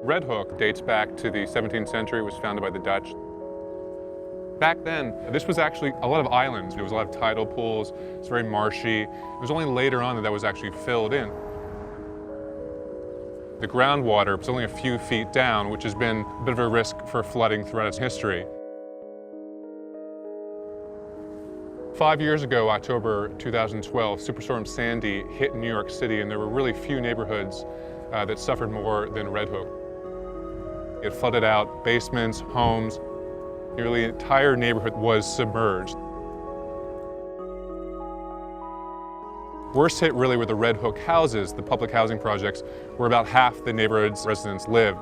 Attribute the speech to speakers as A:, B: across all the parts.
A: Red Hook dates back to the 17th century. It was founded by the Dutch. Back then, this was actually a lot of islands. There was a lot of tidal pools. It was very marshy. It was only later on that was actually filled in. The groundwater was only a few feet down, which has been a bit of a risk for flooding throughout its history. 5 years ago, October 2012, Superstorm Sandy hit New York City, and there were really few neighborhoods that suffered more than Red Hook. It flooded out basements, homes. Nearly the entire neighborhood was submerged. Worst hit really were the Red Hook houses, the public housing projects, where about half the neighborhood's residents lived.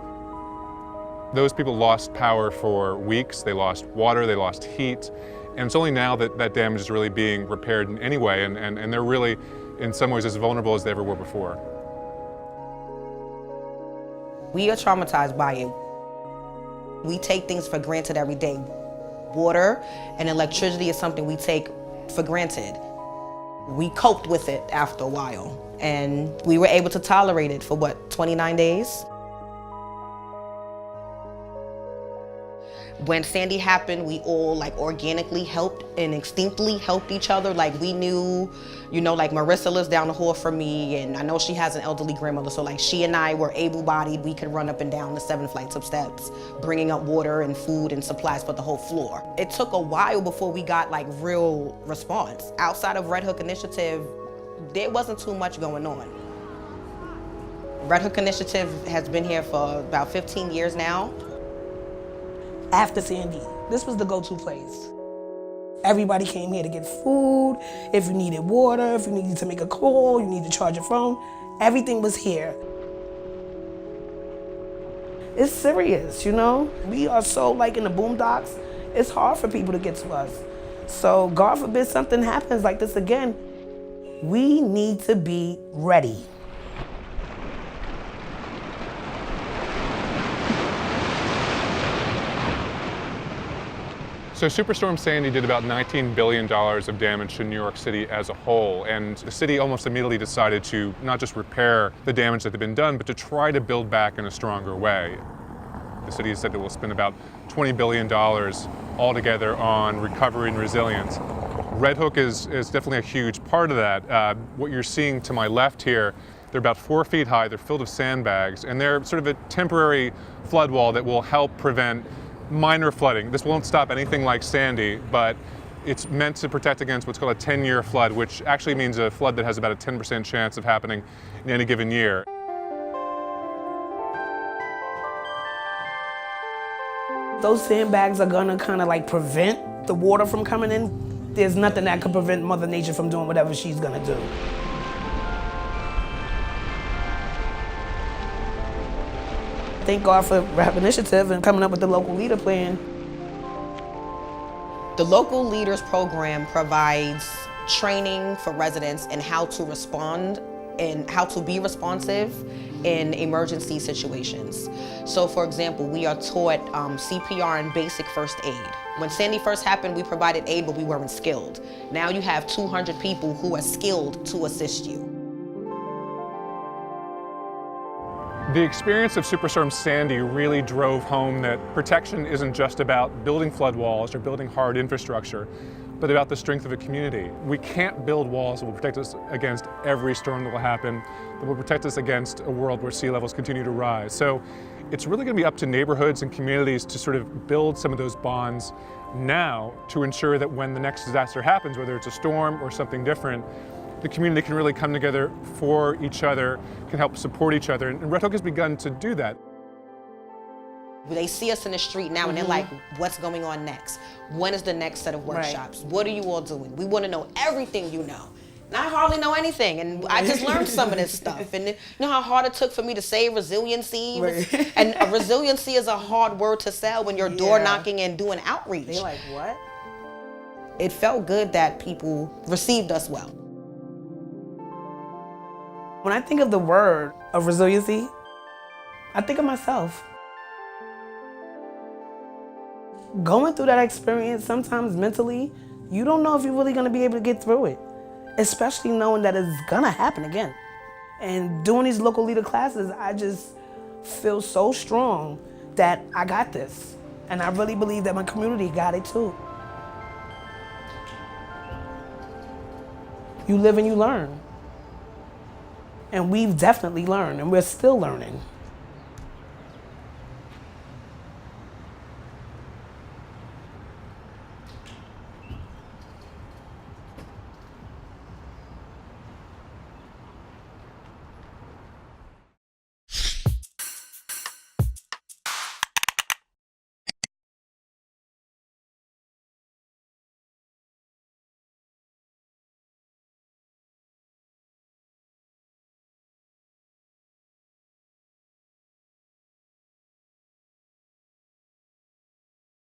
A: Those people lost power for weeks, they lost water, they lost heat, and it's only now that that damage is really being repaired in any way, and they're really, in some ways, as vulnerable as they ever were before.
B: We are traumatized by it. We take things for granted every day. Water and electricity is something we take for granted. We coped with it after a while, and we were able to tolerate it for, what, 29 days? When Sandy happened, we all organically helped and instinctively helped each other. We knew, Marissa lives down the hall from me, and I know she has an elderly grandmother, so she and I were able-bodied. We could run up and down the 7 flights of steps, bringing up water and food and supplies for the whole floor. It took a while before we got real response. Outside of Red Hook Initiative, there wasn't too much going on. Red Hook Initiative has been here for about 15 years now.
C: After Sandy, this was the go-to place. Everybody came here to get food, if you needed water, if you needed to make a call, you needed to charge your phone, everything was here. It's serious, We are so in the boondocks, it's hard for people to get to us. So God forbid something happens like this again, we need to be ready.
A: So Superstorm Sandy did about $19 billion of damage to New York City as a whole, and the city almost immediately decided to not just repair the damage that had been done, but to try to build back in a stronger way. The city has said it will spend about $20 billion altogether on recovery and resilience. Red Hook is definitely a huge part of that. What you're seeing to my left here, they're about 4 feet high, they're filled with sandbags, and they're sort of a temporary flood wall that will help prevent minor flooding. This won't stop anything like Sandy, but it's meant to protect against what's called a 10-year flood, which actually means a flood that has about a 10% chance of happening in any given year.
C: Those sandbags are gonna kind of prevent the water from coming in. There's nothing that could prevent Mother Nature from doing whatever she's gonna do. Thank God for Rap Initiative and coming up with the local leader plan.
B: The local leaders program provides training for residents in how to respond and how to be responsive in emergency situations. So for example, we are taught CPR and basic first aid. When Sandy first happened, we provided aid, but we weren't skilled. Now you have 200 people who are skilled to assist you.
A: The experience of Superstorm Sandy really drove home that protection isn't just about building flood walls or building hard infrastructure, but about the strength of a community. We can't build walls that will protect us against every storm that will happen, that will protect us against a world where sea levels continue to rise. So it's really going to be up to neighborhoods and communities to sort of build some of those bonds now to ensure that when the next disaster happens, whether it's a storm or something different, the community can really come together for each other, can help support each other, and Red Hook has begun to do that.
B: They see us in the street now and they're like, what's going on next? When is the next set of workshops? What are you all doing? We want to know everything you know. And I hardly know anything, and I just learned some of this stuff. And you know how hard it took for me to say resiliency? And resiliency is a hard word to sell when you're door knocking and doing outreach.
C: They're like, what?
B: It felt good that people received us well.
C: When I think of the word of resiliency, I think of myself. Going through that experience, sometimes mentally, you don't know if you're really gonna be able to get through it, especially knowing that it's gonna happen again. And doing these local leader classes, I just feel so strong that I got this. And I really believe that my community got it too. You live and you learn. And we've definitely learned, and we're still learning.